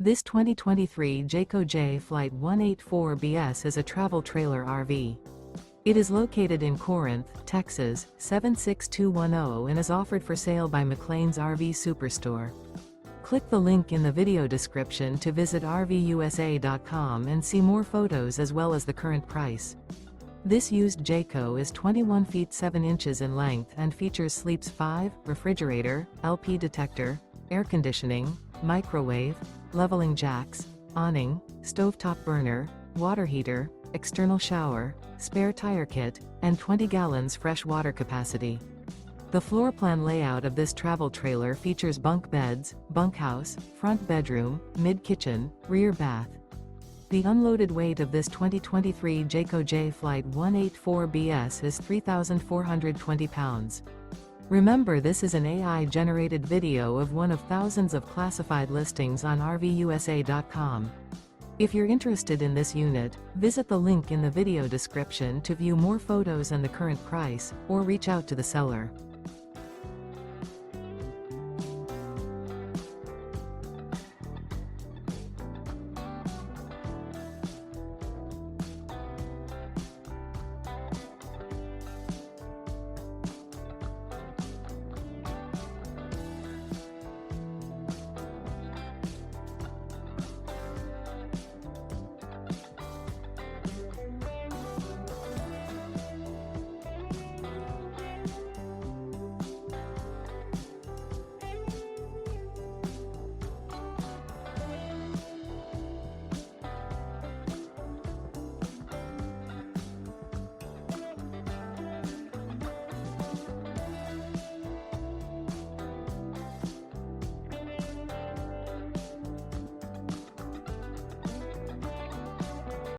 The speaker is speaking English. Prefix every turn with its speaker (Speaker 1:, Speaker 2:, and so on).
Speaker 1: This 2023 Jayco Jay Flight 184BS is a travel trailer RV. It is located in Corinth, Texas, 76210 and is offered for sale by McClain's RV Superstore. Click the link in the video description to visit RVUSA.com and see more photos as well as the current price. This used Jayco is 21 feet 7 inches in length and features sleeps 5, refrigerator, LP detector, air conditioning, microwave, leveling jacks, awning, stovetop burner, water heater, external shower, spare tire kit, and 20 gallons fresh water capacity. The floor plan layout of this travel trailer features bunk beds, bunkhouse, front bedroom, mid-kitchen, rear bath. The unloaded weight of this 2023 Jayco Jay Flight 184BS is 3,420 pounds. Remember, this is an AI-generated video of one of thousands of classified listings on RVUSA.com. If you're interested in this unit, visit the link in the video description to view more photos and the current price, or reach out to the seller.